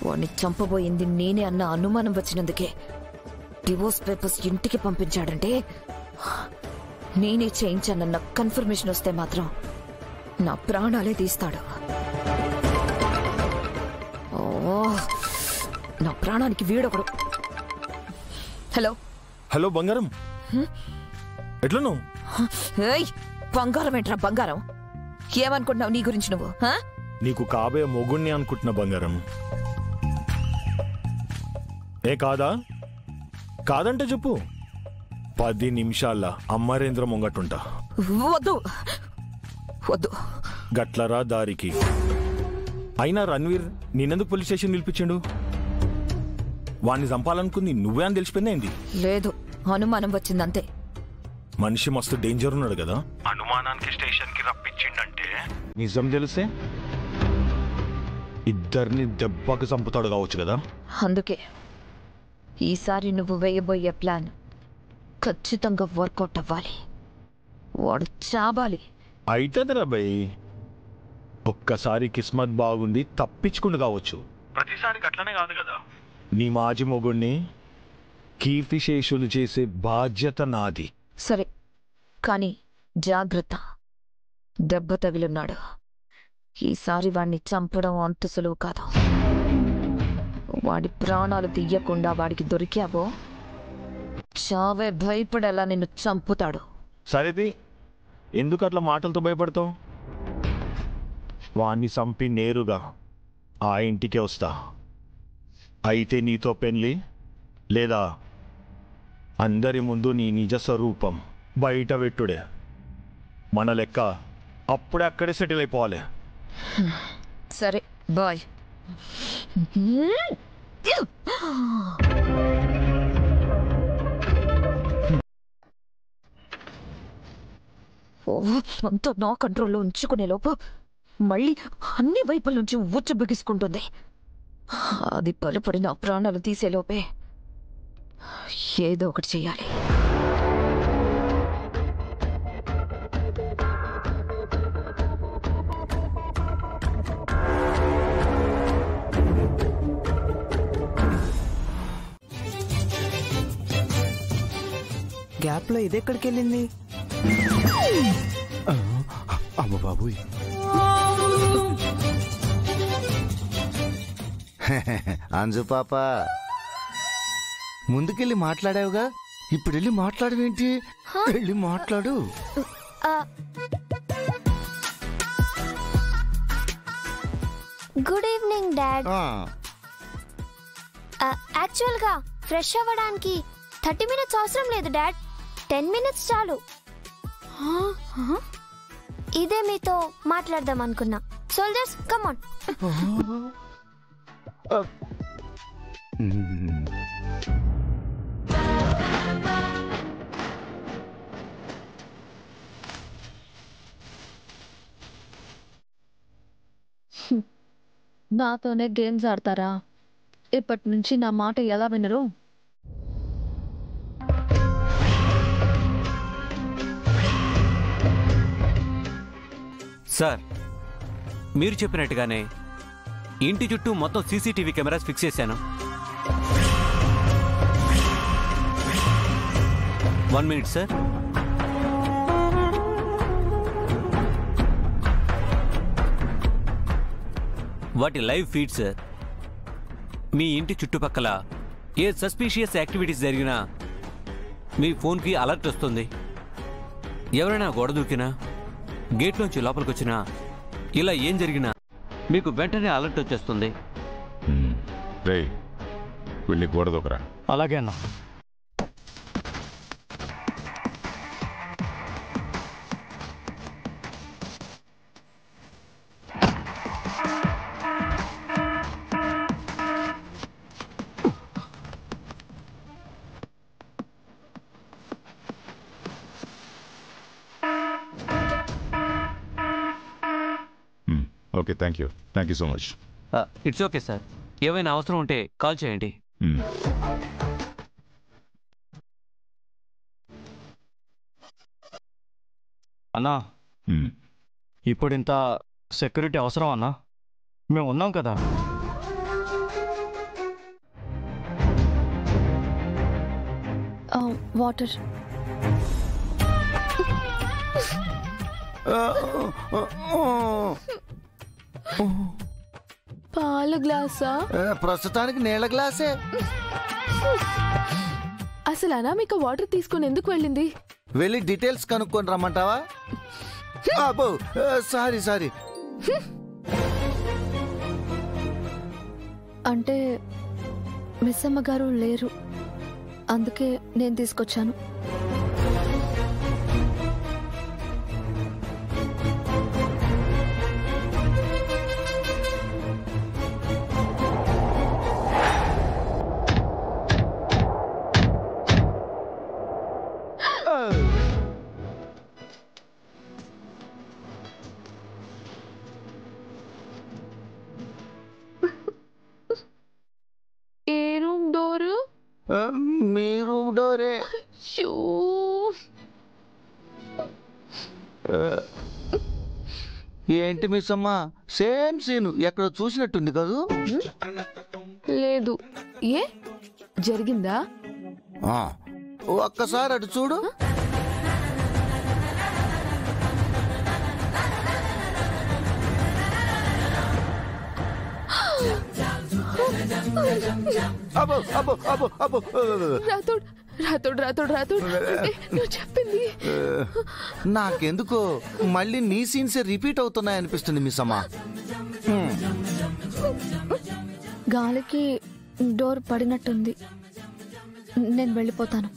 వాణ్ణి చంపబోయింది నేనే అన్న అనుమానం వచ్చినందుకే డివోర్స్ పేపర్స్ ఇంటికి పంపించాడంటే నేనే చేయించానన్న కన్ఫర్మేషన్ వస్తే మాత్రం నా ప్రాణాలే తీస్తాడు. నా ప్రాణానికి వీడొకడు. హలో హలో బంగారం, ఎట్లా బంగారం ఏంట్రా బంగారం? ఏమనుకుంటున్నావు నీ గురించి నువ్వు? నీకు కాబోయే మొగుణ్ణి అనుకుంటున్నా బంగారం. ఏ కాదా? కాదంటే చెప్పు, 10 నిమిషాల్లో అమ్మారేంద్ర ముంగట్టుంటా. వద్దు వద్దు, గట్లరా దారికి. అయినా రణ్వీర్ నిన్నెందుకు పోలీస్ స్టేషన్ పిలిపించాడు? వాణ్ణి చంపాలనుకుంది నువ్వే అని తెలిసిపోయింది. లేదు, అనుమానం వచ్చిందంతే. మనిషి మస్తు డేంజర్ ఉన్నాడు కదా, అనుమానానికి స్టేషన్ కి రప్పించిండంటే నిజం తెలిసే ఇద్దరిని దెబ్బకు చంపుతాడు కావచ్చు కదా. అందుకే ఈసారి నువ్వు వేయబోయే ప్లాన్ ఖచ్చితంగా వర్కౌట్ అవ్వాలి. వాడు చావాలి. అయితదిరా భయ్, ఒక్కసారి కిస్మత్ బాగుంది తప్పించుకుంటూ కావచ్చు, ప్రతిసారికి అట్లనే కాదు కదా. నీ మాజీ మొగుణ్ణి కీర్తిశేషులు చేసే బాధ్యత నాది. సరే, కానీ జాగ్రత్త, దెబ్బ తగిలిన్నాడు. ఈసారి వాడిని చంపడం అంత సులువు కాదు. వాడి ప్రాణాలు తీయకుండా వాడికి దొరికావో చావే భయపడేలా నిన్ను చంపుతాడు. సరేది, ఎందుకు అట్లా మాటలతో భయపడతావు? వాణ్ణి చంపి నేరుగా ఆ ఇంటికే వస్తా. అయితే నీతో పెళ్ళి, లేదా అందరి ముందు నీ నిజ స్వరూపం బయట పెట్టుడే. మన లెక్క అప్పుడే అక్కడే సెటిల్ అయిపోవాలి. సరే బాయ్. అంతా నా కంట్రోల్లో ఉంచుకునే లోపు మళ్ళీ అన్ని వైపుల నుంచి ఉచ్చ బిగుసుకుంటుంది. అది బలపడి నా ప్రాణాలు తీసేలోపే ఏదో ఒకటి చెయ్యాలి. గ్యాప్ లో ఇదెక్కడికి వెళ్ళింది? అమ్మ బాబు, అంజు పాప, ముందుకెళ్ళి మాట్లాడావుగా, ఇప్పుడు వెళ్ళి మాట్లాడవేంటి? వెళ్ళి మాట్లాడు. Good evening dad. యాక్చువల్ గా ఫ్రెష్ అవ్వడానికి 30 minutes అవసరం లేదు డాడ్, 10 minutes చాలు. ఇదే మీతో మాట్లాడదాం అనుకున్నా. Soldiers come on. నాతోనే గేమ్స్ ఆడతారా? ఇప్పటి నుంచి నా మాట ఎలా వినరు? సార్, మీరు చెప్పినట్టుగానే ఇంటి చుట్టూ మొత్తం సీసీటీవీ కెమెరాస్ ఫిక్స్ చేశాను. 1 minute సార్. వాటి లైవ్ ఫీడ్ సార్. మీ ఇంటి చుట్టుపక్కల ఏ సస్పీషియస్ యాక్టివిటీస్ జరిగినా మీ ఫోన్కి అలర్ట్ వస్తుంది. ఎవరైనా గోడ దూకినా, గేట్లోంచి లోపలికి వచ్చినా, ఇలా ఏం జరిగినా మీకు వెంటనే అలర్ట్ వచ్చేస్తుంది. రేయ్, వెళ్ళి గోడ దూకరా. అలాగే అన్నా. Okay, thank you so much. It's okay sir. ఏమైనా అవసరం ఉంటే కాల్ చేయండి. అన్నా, ఇప్పుడు ఇంత సెక్యూరిటీ అవసరం అన్నా? మేము ఉన్నాం కదా. వాటర్. పాల గ్లాసా? ప్రస్తుతానికి నీళ్ళ గ్లాసే. అసలు అనామిక వాటర్ తీసుకొని ఎందుకు వెళ్ళింది? వెళ్ళి డీటెయిల్స్ కనుక్కొని రమ్మంటావా? అబ్బో సారీ. అంటే మిస్ అమ్మగారు లేరు, అందుకే నేను తీసుకొచ్చాను. ఏ రూమ్ డోరు? మీ రూమ్ డోరే. ఏంటి మిస్ అమ్మా, సేమ్ సీను ఎక్కడ చూసినట్టుంది కదూ? లేదు. ఏ జరిగిందా? ఒక్కసారి అటు చూడు. రాతోడు నువ్వు చెప్పింది. నాకెందుకో మళ్ళీ నీ సీన్సే రిపీట్ అవుతున్నాయి అనిపిస్తుంది మిస్ అమ్మా. గాలికి డోర్ పడినట్టుంది, నేను వెళ్ళిపోతాను.